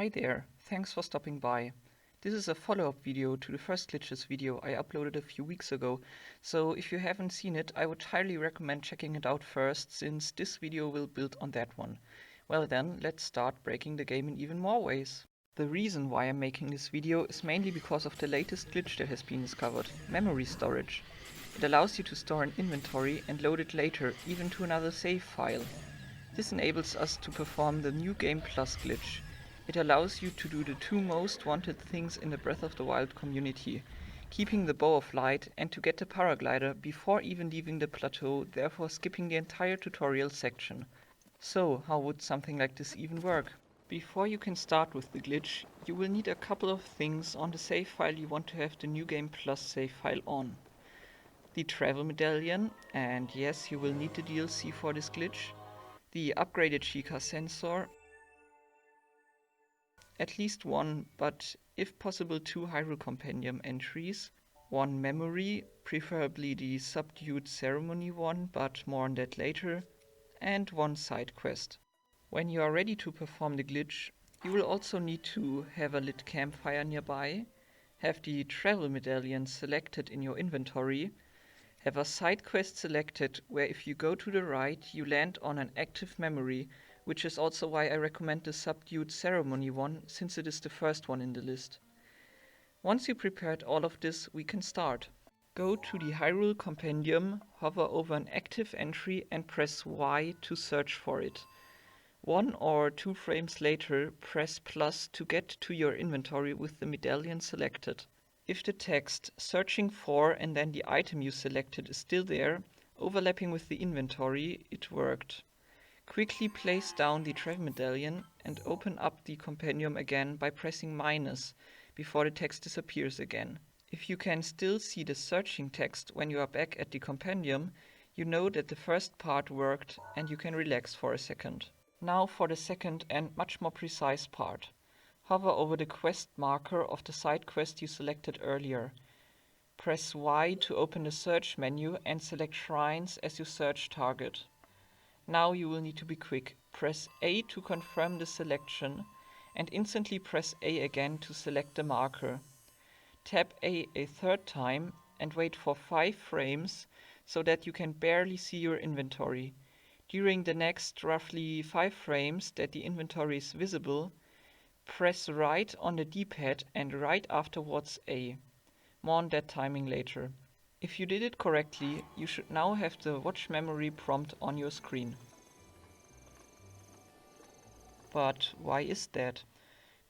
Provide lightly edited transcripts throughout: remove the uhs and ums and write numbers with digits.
Hi there, thanks for stopping by. This is a follow-up video to the first glitches video I uploaded a few weeks ago, so if you haven't seen it, I would highly recommend checking it out first, since this video will build on that one. Well then, let's start breaking the game in even more ways. The reason why I'm making this video is mainly because of the latest glitch that has been discovered, memory storage. It allows you to store an inventory and load it later, even to another save file. This enables us to perform the New Game Plus glitch. It allows you to do the two most wanted things in the Breath of the Wild community, keeping the Bow of Light and to get the paraglider before even leaving the plateau, therefore skipping the entire tutorial section. So, how would something like this even work? Before you can start with the glitch, you will need a couple of things on the save file you want to have the New Game Plus save file on. The Travel Medallion, and yes, you will need the DLC for this glitch. The upgraded Sheikah sensor, at least one, but if possible 2 Hyrule Compendium entries, 1 memory, preferably the Subdued Ceremony one, but more on that later, and 1 side quest. When you are ready to perform the glitch, you will also need to have a lit campfire nearby, have the Travel Medallion selected in your inventory, have a side quest selected where if you go to the right you land on an active memory, which is also why I recommend the Subdued Ceremony one, since it is the first one in the list. Once you prepared all of this, we can start. Go to the Hyrule Compendium, hover over an active entry and press Y to search for it. 1 or 2 frames later, press plus to get to your inventory with the medallion selected. If the text "searching for" and then the item you selected is still there, overlapping with the inventory, it worked. Quickly place down the Travel Medallion and open up the compendium again by pressing minus before the text disappears again. If you can still see the searching text when you are back at the compendium, you know that the first part worked and you can relax for a second. Now for the second and much more precise part. Hover over the quest marker of the side quest you selected earlier. Press Y to open the search menu and select Shrines as your search target. Now you will need to be quick. Press A to confirm the selection and instantly press A again to select the marker. Tap A third time and wait for 5 frames so that you can barely see your inventory. During the next roughly 5 frames that the inventory is visible, press right on the D-pad and right afterwards A. More on that timing later. If you did it correctly, you should now have the watch memory prompt on your screen. But why is that?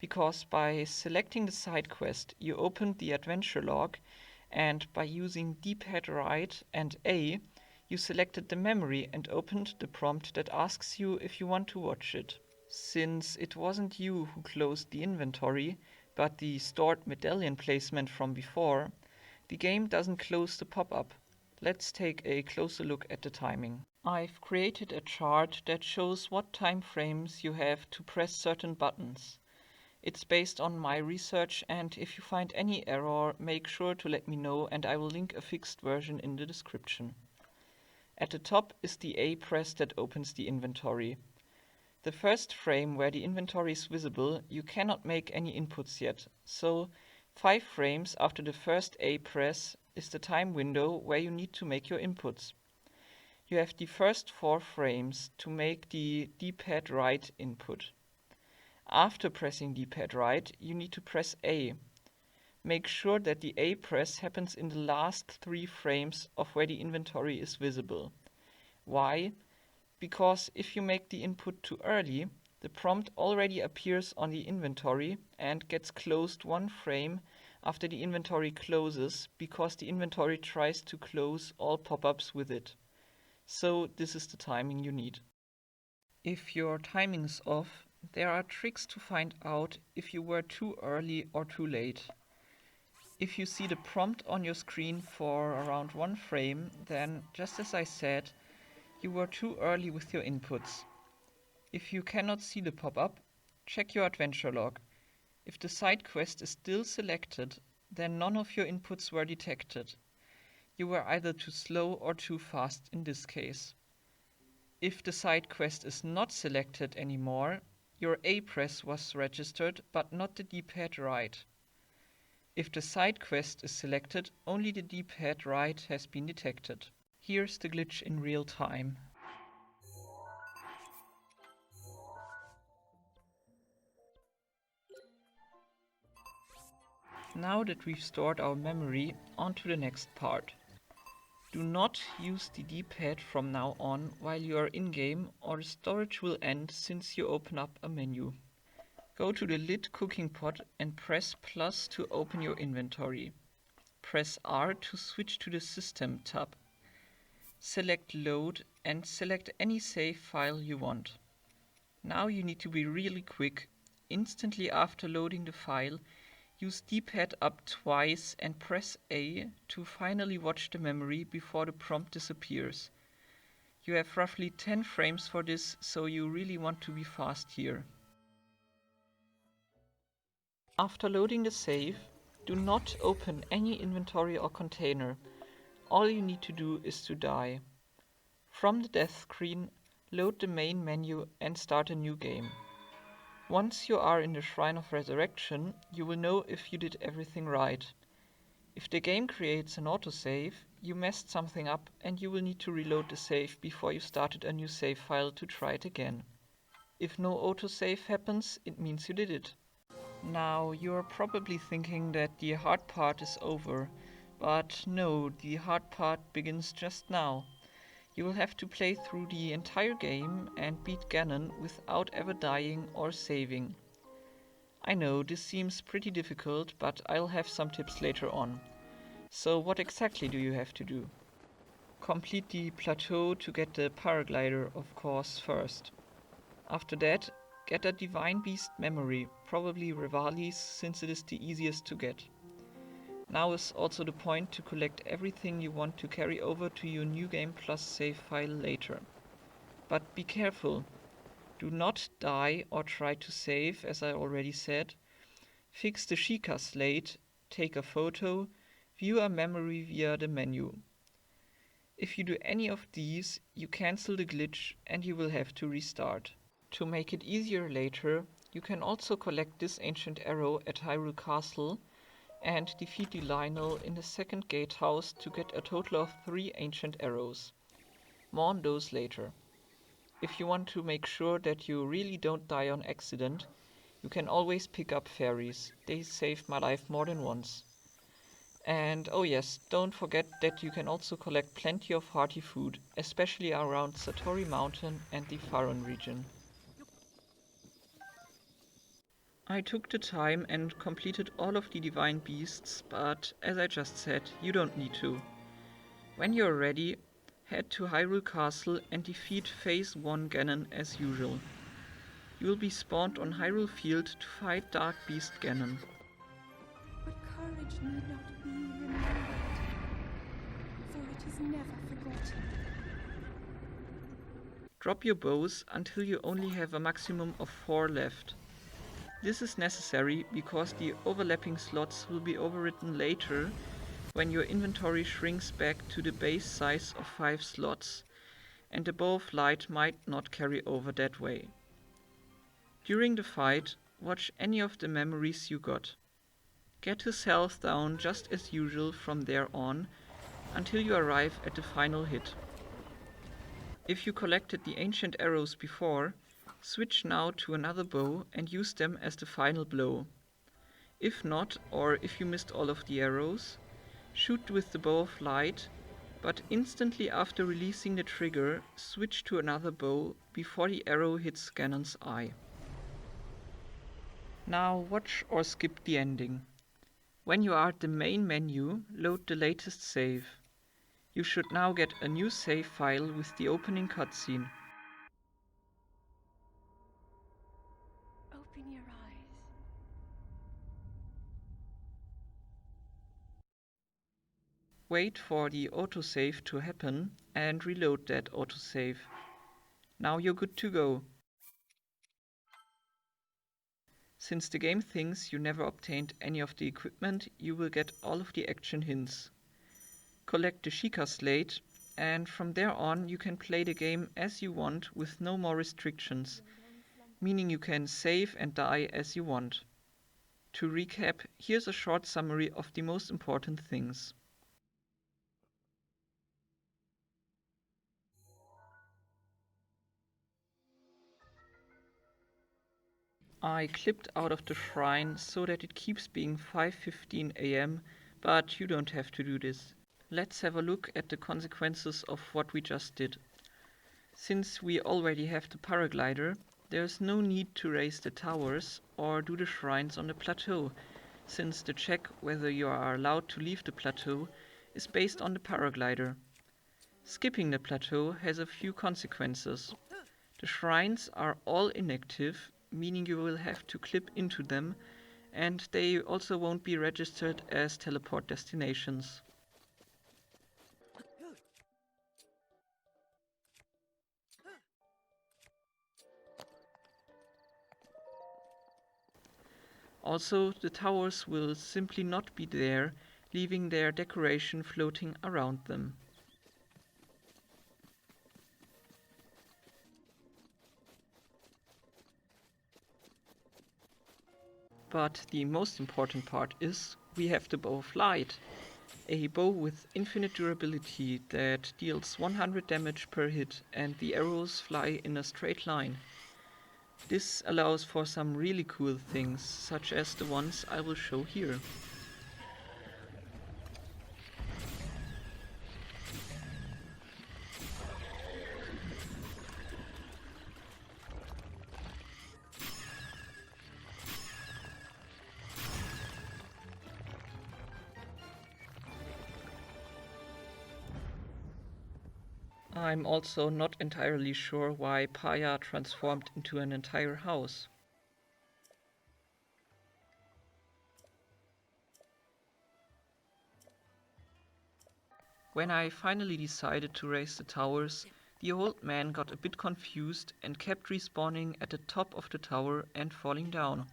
Because by selecting the side quest, you opened the adventure log, and by using D-pad right and A, you selected the memory and opened the prompt that asks you if you want to watch it. Since it wasn't you who closed the inventory, but the stored medallion placement from before, the game doesn't close the pop-up. Let's take a closer look at the timing. I've created a chart that shows what time frames you have to press certain buttons. It's based on my research, and if you find any error, make sure to let me know and I will link a fixed version in the description. At the top is the A press that opens the inventory. The first frame where the inventory is visible, you cannot make any inputs yet, so 5 frames after the first A press is the time window where you need to make your inputs. You have the first 4 frames to make the D-pad right input. After pressing D-pad right, you need to press A. Make sure that the A press happens in the last 3 frames of where the inventory is visible. Why? Because if you make the input too early, the prompt already appears on the inventory and gets closed 1 frame after the inventory closes, because the inventory tries to close all pop-ups with it. So this is the timing you need. If your timing is off, there are tricks to find out if you were too early or too late. If you see the prompt on your screen for around 1 frame, then just as I said, you were too early with your inputs. If you cannot see the pop-up, check your adventure log. If the side quest is still selected, then none of your inputs were detected. You were either too slow or too fast in this case. If the side quest is not selected anymore, your A press was registered but not the D-pad right. If the side quest is selected, only the D-pad right has been detected. Here's the glitch in real time. Now that we've stored our memory, on to the next part. Do not use the D-pad from now on while you are in-game, or the storage will end since you open up a menu. Go to the lit cooking pot and press plus to open your inventory. Press R to switch to the System tab. Select Load and select any save file you want. Now you need to be really quick. Instantly after loading the file, use D-pad up twice and press A to finally watch the memory before the prompt disappears. You have roughly 10 frames for this, so you really want to be fast here. After loading the save, do not open any inventory or container. All you need to do is to die. From the death screen, load the main menu and start a new game. Once you are in the Shrine of Resurrection, you will know if you did everything right. If the game creates an autosave, you messed something up and you will need to reload the save before you started a new save file to try it again. If no autosave happens, it means you did it. Now, you're probably thinking that the hard part is over, but no, the hard part begins just now. You will have to play through the entire game and beat Ganon without ever dying or saving. I know this seems pretty difficult, but I'll have some tips later on. So what exactly do you have to do? Complete the plateau to get the paraglider, of course, first. After that, get a Divine Beast memory, probably Revali's, since it is the easiest to get. Now is also the point to collect everything you want to carry over to your New Game Plus save file later. But be careful. Do not die or try to save, as I already said. Fix the Sheikah slate, take a photo, view a memory via the menu. If you do any of these, you cancel the glitch and you will have to restart. To make it easier later, you can also collect this ancient arrow at Hyrule Castle and defeat the Lionel in the second gatehouse to get a total of 3 ancient arrows. More on those later. If you want to make sure that you really don't die on accident, you can always pick up fairies. They saved my life more than once. And oh yes, don't forget that you can also collect plenty of hearty food, especially around Satori Mountain and the Faron region. I took the time and completed all of the Divine Beasts, but as I just said, you don't need to. When you're ready, head to Hyrule Castle and defeat Phase 1 Ganon as usual. You will be spawned on Hyrule Field to fight Dark Beast Ganon. But courage need not be remembered, for it is never forgotten. Drop your bows until you only have a maximum of 4 left. This is necessary because the overlapping slots will be overwritten later when your inventory shrinks back to the base size of 5 slots, and the Bow of Light might not carry over that way. During the fight, watch any of the memories you got. Get his health down just as usual from there on until you arrive at the final hit. If you collected the ancient arrows before, switch now to another bow and use them as the final blow. If not, or if you missed all of the arrows, shoot with the Bow of Light, but instantly after releasing the trigger, switch to another bow before the arrow hits Ganon's eye. Now watch or skip the ending. When you are at the main menu, load the latest save. You should now get a new save file with the opening cutscene. Open your eyes. Wait for the autosave to happen and reload that autosave. Now you're good to go. Since the game thinks you never obtained any of the equipment, you will get all of the action hints. Collect the Sheikah slate, and from there on you can play the game as you want with no more restrictions. meaning you can save and die as you want. To recap, here's a short summary of the most important things. I clipped out of the shrine so that it keeps being 5:15 am, but you don't have to do this. Let's have a look at the consequences of what we just did. Since we already have the paraglider, there's no need to raise the towers or do the shrines on the plateau, since the check whether you are allowed to leave the plateau is based on the paraglider. Skipping the plateau has a few consequences. The shrines are all inactive, meaning you will have to clip into them, and they also won't be registered as teleport destinations. Also, the towers will simply not be there, leaving their decoration floating around them. But the most important part is we have the Bow of Light, a bow with infinite durability that deals 100 damage per hit and the arrows fly in a straight line. This allows for some really cool things, such as the ones I will show here. I'm also not entirely sure why Paya transformed into an entire house. When I finally decided to raise the towers, the old man got a bit confused and kept respawning at the top of the tower and falling down.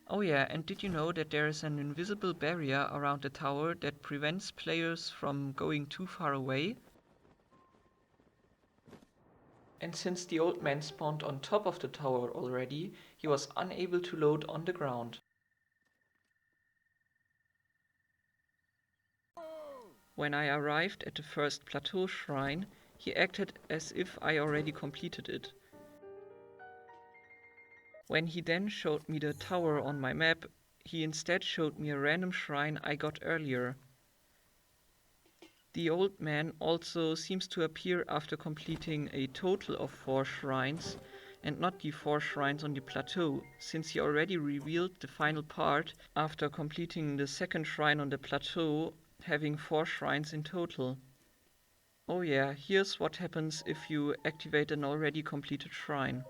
Oh yeah, and did you know that there is an invisible barrier around the tower that prevents players from going too far away? And since the old man spawned on top of the tower already, he was unable to load on the ground. When I arrived at the first plateau shrine, he acted as if I already completed it. When he then showed me the tower on my map, he instead showed me a random shrine I got earlier. The old man also seems to appear after completing a total of 4 shrines, and not the 4 shrines on the plateau, since he already revealed the final part after completing the second shrine on the plateau, having 4 shrines in total. Oh yeah, here's what happens if you activate an already completed shrine.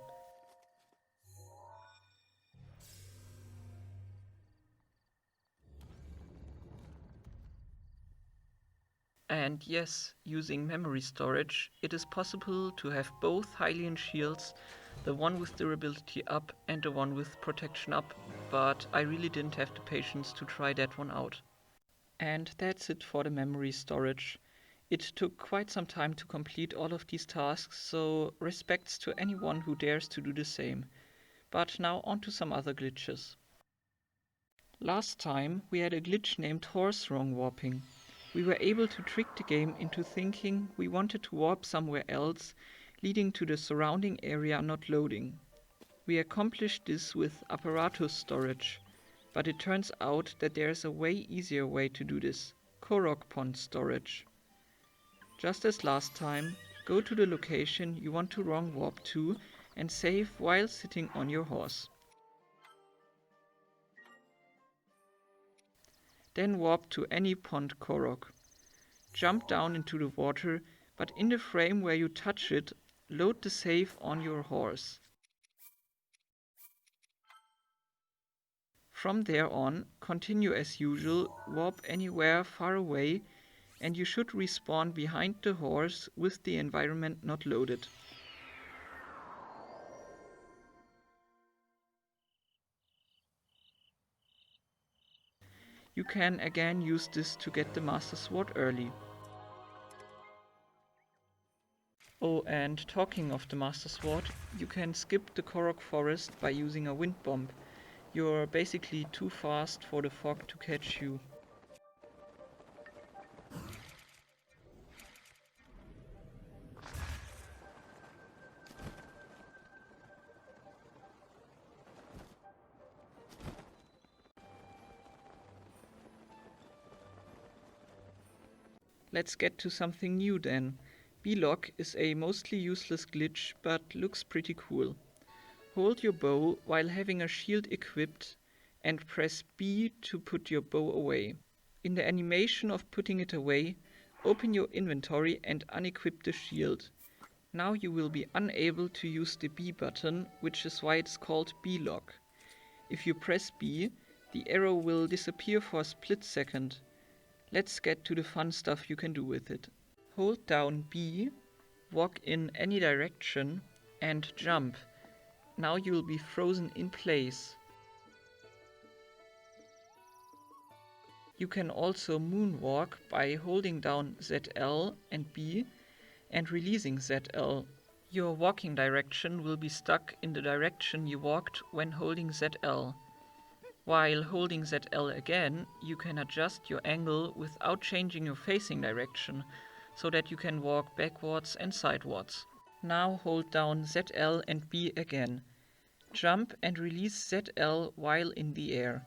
And yes, using memory storage, it is possible to have both Hylian shields, the one with durability up and the one with protection up, but I really didn't have the patience to try that one out. And that's it for the memory storage. It took quite some time to complete all of these tasks, so respects to anyone who dares to do the same. But now on to some other glitches. Last time we had a glitch named horse wrong warping. We were able to trick the game into thinking we wanted to warp somewhere else, leading to the surrounding area not loading. We accomplished this with apparatus storage, but it turns out that there is a way easier way to do this, Korok pond storage. Just as last time, go to the location you want to wrong warp to and save while sitting on your horse. Then warp to any pond Korok. Jump down into the water, but in the frame where you touch it, load the save on your horse. From there on, continue as usual, warp anywhere far away, and you should respawn behind the horse with the environment not loaded. You can again use this to get the Master Sword early. Oh, and talking of the Master Sword, you can skip the Korok Forest by using a Wind Bomb. You're basically too fast for the fog to catch you. Let's get to something new then. B-Lock is a mostly useless glitch, but looks pretty cool. Hold your bow while having a shield equipped and press B to put your bow away. In the animation of putting it away, open your inventory and unequip the shield. Now you will be unable to use the B button, which is why it's called B-Lock. If you press B, the arrow will disappear for a split second. Let's get to the fun stuff you can do with it. Hold down B, walk in any direction, and jump. Now you will be frozen in place. You can also moonwalk by holding down ZL and B and releasing ZL. Your walking direction will be stuck in the direction you walked when holding ZL. While holding ZL again, you can adjust your angle without changing your facing direction, so that you can walk backwards and sidewards. Now hold down ZL and B again. Jump and release ZL while in the air.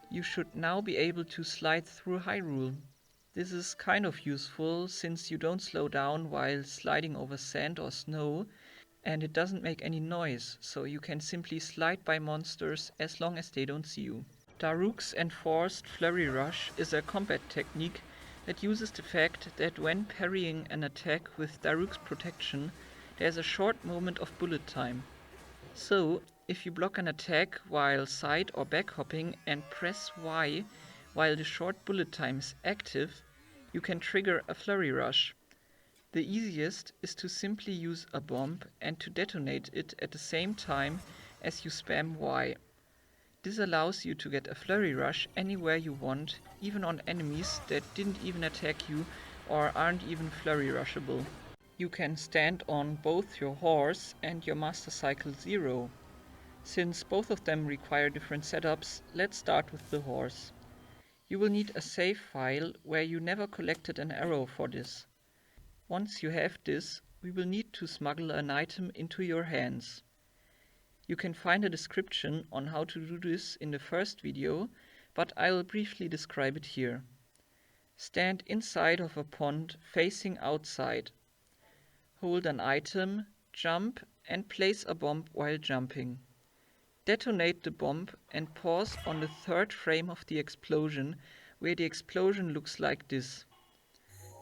You should now be able to slide through Hyrule. This is kind of useful since you don't slow down while sliding over sand or snow, and it doesn't make any noise, so you can simply slide by monsters as long as they don't see you. Daruk's Enforced Flurry Rush is a combat technique that uses the fact that when parrying an attack with Daruk's protection, there's a short moment of bullet time. So, if you block an attack while side or back hopping and press Y while the short bullet time is active, you can trigger a Flurry Rush. The easiest is to simply use a bomb and to detonate it at the same time as you spam Y. This allows you to get a Flurry Rush anywhere you want, even on enemies that didn't even attack you or aren't even Flurry Rushable. You can stand on both your horse and your Master Cycle Zero. Since both of them require different setups, let's start with the horse. You will need a save file where you never collected an arrow for this. Once you have this, we will need to smuggle an item into your hands. You can find a description on how to do this in the first video, but I will briefly describe it here. Stand inside of a pond facing outside. Hold an item, jump, and place a bomb while jumping. Detonate the bomb and pause on the third frame of the explosion, where the explosion looks like this.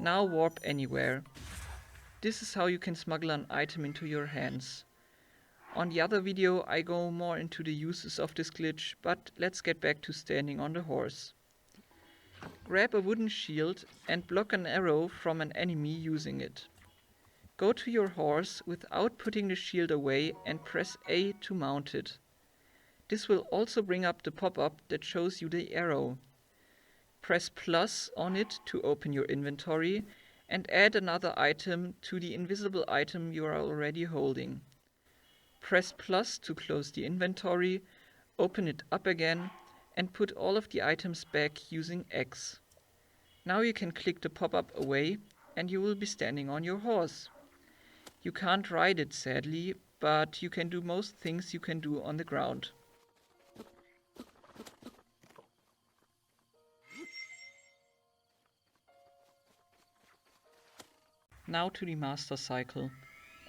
Now warp anywhere. This is how you can smuggle an item into your hands. On the other video I go more into the uses of this glitch, but let's get back to standing on the horse. Grab a wooden shield and block an arrow from an enemy using it. Go to your horse without putting the shield away and press A to mount it. This will also bring up the pop-up that shows you the arrow. Press plus on it to open your inventory and add another item to the invisible item you are already holding. Press plus to close the inventory, open it up again, and put all of the items back using X. Now you can click the pop-up away and you will be standing on your horse. You can't ride it sadly, but you can do most things you can do on the ground. Now to the Master Cycle.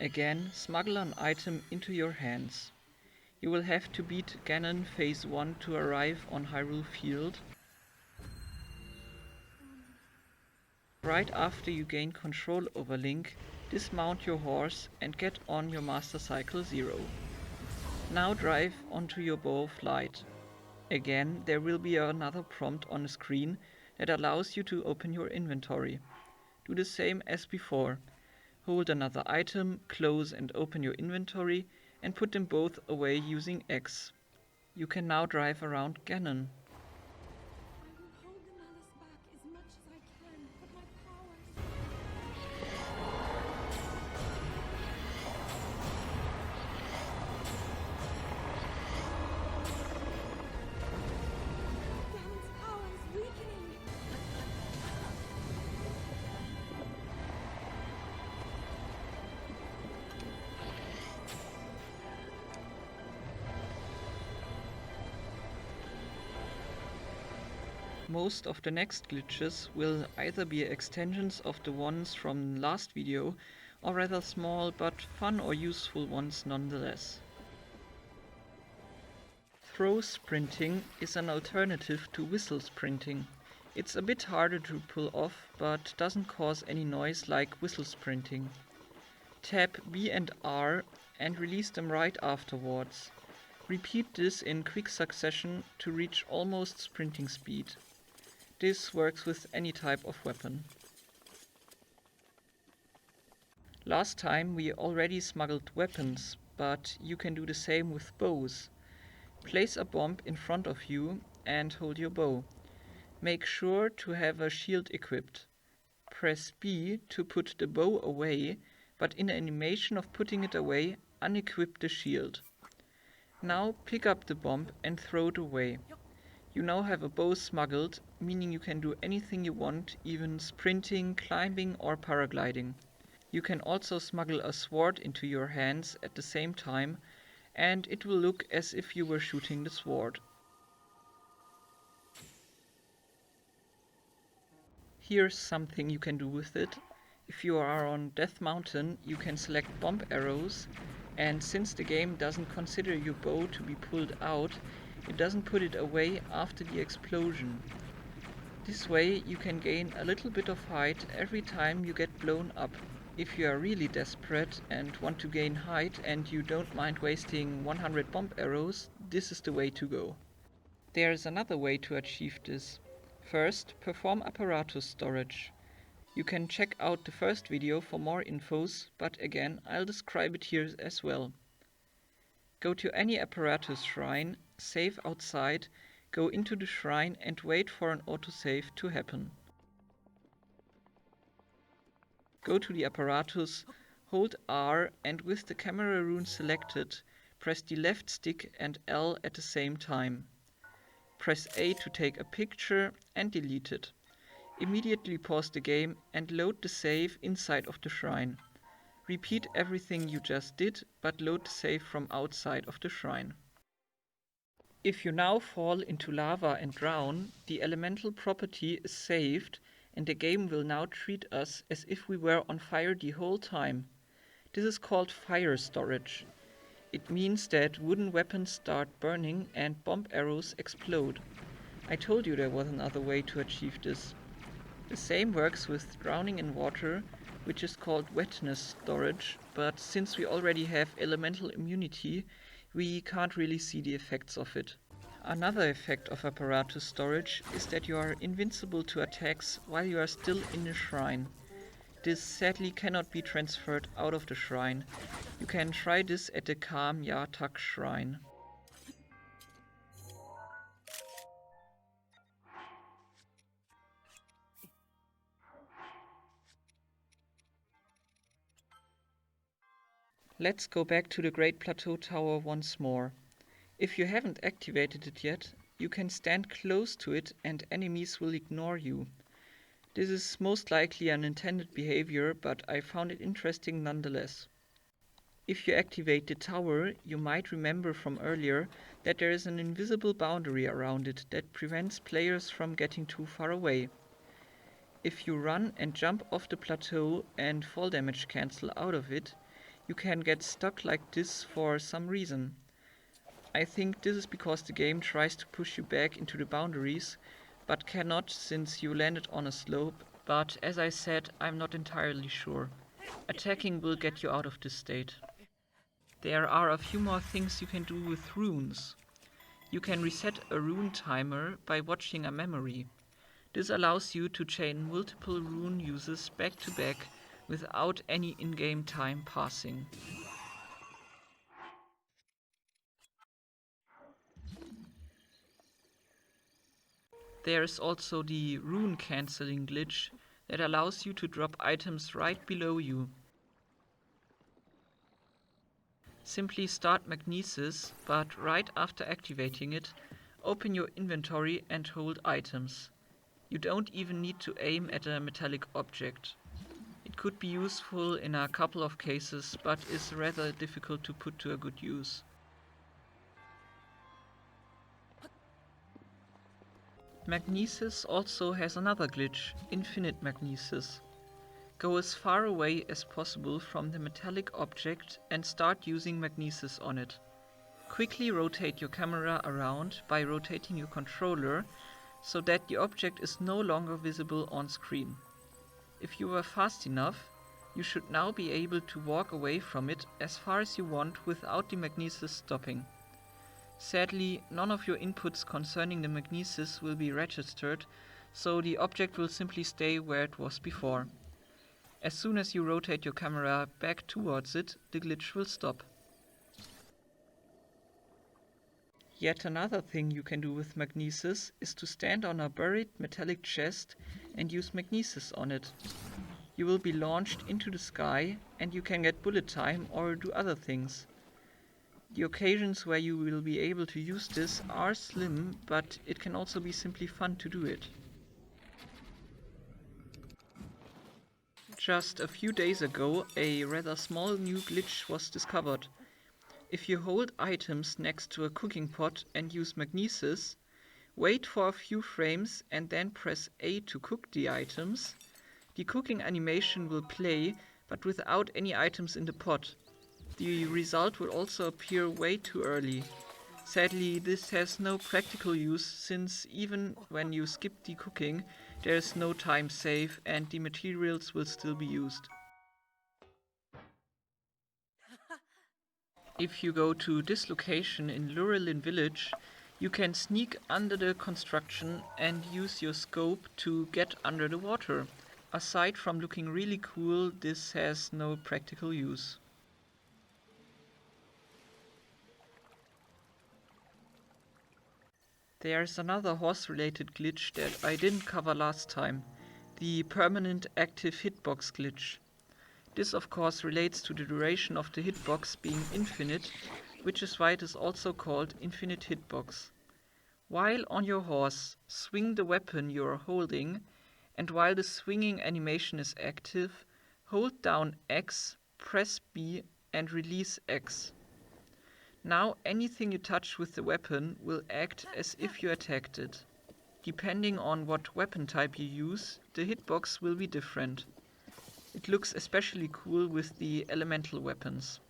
Again, smuggle an item into your hands. You will have to beat Ganon Phase 1 to arrive on Hyrule Field. Right after you gain control over Link, dismount your horse and get on your Master Cycle Zero. Now drive onto your Bow of Light. Again, there will be another prompt on the screen that allows you to open your inventory. Do the same as before. Hold another item, close and open your inventory, and put them both away using X. You can now drive around Ganon. I will hold the malice back as much as I can, but my powers... Most of the next glitches will either be extensions of the ones from last video, or rather small but fun or useful ones nonetheless. Throw sprinting is an alternative to whistle sprinting. It's a bit harder to pull off, but doesn't cause any noise like whistle sprinting. Tap B and R and release them right afterwards. Repeat this in quick succession to reach almost sprinting speed. This works with any type of weapon. Last time we already smuggled weapons, but you can do the same with bows. Place a bomb in front of you and hold your bow. Make sure to have a shield equipped. Press B to put the bow away, but in the animation of putting it away, unequip the shield. Now pick up the bomb and throw it away. You now have a bow smuggled, meaning you can do anything you want, even sprinting, climbing or paragliding. You can also smuggle a sword into your hands at the same time, and it will look as if you were shooting the sword. Here's something you can do with it. If you are on Death Mountain, you can select bomb arrows, and since the game doesn't consider your bow to be pulled out, it doesn't put it away after the explosion. This way you can gain a little bit of height every time you get blown up. If you are really desperate and want to gain height and you don't mind wasting 100 bomb arrows, this is the way to go. There is another way to achieve this. First, perform apparatus storage. You can check out the first video for more infos, but again, I'll describe it here as well. Go to any apparatus shrine, save outside, go into the shrine and wait for an autosave to happen. Go to the apparatus, hold R and with the camera rune selected, press the left stick and L at the same time. Press A to take a picture and delete it. Immediately pause the game and load the save inside of the shrine. Repeat everything you just did, but load the save from outside of the shrine. If you now fall into lava and drown, the elemental property is saved and the game will now treat us as if we were on fire the whole time. This is called fire storage. It means that wooden weapons start burning and bomb arrows explode. I told you there was another way to achieve this. The same works with drowning in water, which is called wetness storage, but since we already have elemental immunity, we can't really see the effects of it. Another effect of apparatus storage is that you are invincible to attacks while you are still in the shrine. This sadly cannot be transferred out of the shrine. You can try this at the Kam Yatak shrine. Let's go back to the Great Plateau Tower once more. If you haven't activated it yet, you can stand close to it and enemies will ignore you. This is most likely an intended behavior, but I found it interesting nonetheless. If you activate the tower, you might remember from earlier that there is an invisible boundary around it that prevents players from getting too far away. If you run and jump off the plateau and fall damage cancel out of it, you can get stuck like this for some reason. I think this is because the game tries to push you back into the boundaries, but cannot since you landed on a slope, but as I said, I'm not entirely sure. Attacking will get you out of this state. There are a few more things you can do with runes. You can reset a rune timer by watching a memory. This allows you to chain multiple rune uses back to back without any in-game time passing. There is also the rune cancelling glitch that allows you to drop items right below you. Simply start Magnesis, but right after activating it, open your inventory and hold items. You don't even need to aim at a metallic object. It could be useful in a couple of cases, but is rather difficult to put to a good use. Magnesis also has another glitch, Infinite Magnesis. Go as far away as possible from the metallic object and start using magnesis on it. Quickly rotate your camera around by rotating your controller so that the object is no longer visible on screen. If you were fast enough, you should now be able to walk away from it as far as you want without the magnesis stopping. Sadly, none of your inputs concerning the magnesis will be registered, so the object will simply stay where it was before. As soon as you rotate your camera back towards it, the glitch will stop. Yet another thing you can do with magnesis is to stand on a buried metallic chest and use magnesis on it. You will be launched into the sky and you can get bullet time or do other things. The occasions where you will be able to use this are slim, but it can also be simply fun to do it. Just a few days ago, a rather small new glitch was discovered. If you hold items next to a cooking pot and use magnesis, wait for a few frames and then press A to cook the items, the cooking animation will play but without any items in the pot. The result will also appear way too early. Sadly, this has no practical use since even when you skip the cooking, there is no time save and the materials will still be used. If you go to this location in Lurelin Village, you can sneak under the construction and use your scope to get under the water. Aside from looking really cool, this has no practical use. There's another horse-related glitch that I didn't cover last time, the permanent active hitbox glitch. This of course relates to the duration of the hitbox being infinite, which is why it is also called infinite hitbox. While on your horse, swing the weapon you are holding, and while the swinging animation is active, hold down X, press B and release X. Now anything you touch with the weapon will act as if you attacked it. Depending on what weapon type you use, the hitbox will be different. It looks especially cool with the elemental weapons.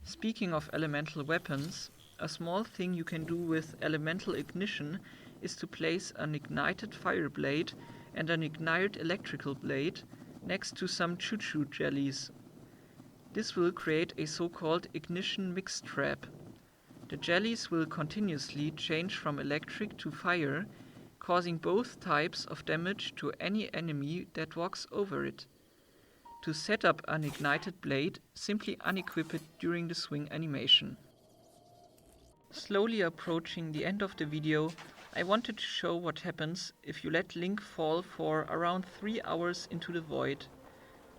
Speaking of elemental weapons, a small thing you can do with elemental ignition is to place an ignited fire blade and an ignited electrical blade next to some choo-choo jellies. This will create a so-called ignition mix trap. The jellies will continuously change from electric to fire, causing both types of damage to any enemy that walks over it. To set up an ignited blade, simply unequip it during the swing animation. Slowly approaching the end of the video, I wanted to show what happens if you let Link fall for around 3 hours into the void.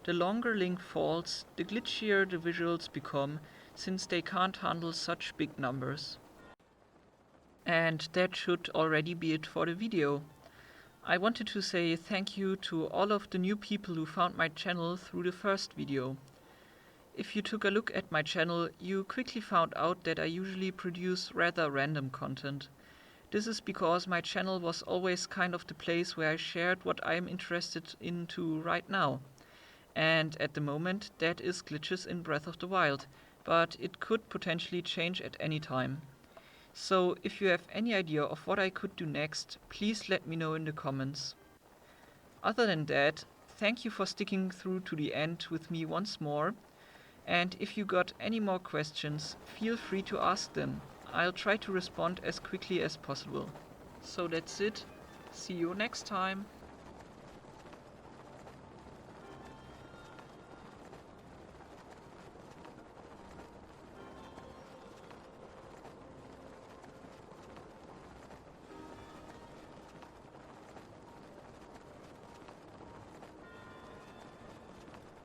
The longer Link falls, the glitchier the visuals become, since they can't handle such big numbers. And that should already be it for the video. I wanted to say thank you to all of the new people who found my channel through the first video. If you took a look at my channel, you quickly found out that I usually produce rather random content. This is because my channel was always kind of the place where I shared what I am interested into right now. And at the moment that is glitches in Breath of the Wild, but it could potentially change at any time. So if you have any idea of what I could do next, please let me know in the comments. Other than that, thank you for sticking through to the end with me once more, and if you got any more questions, feel free to ask them. I'll try to respond as quickly as possible. So that's it. See you next time.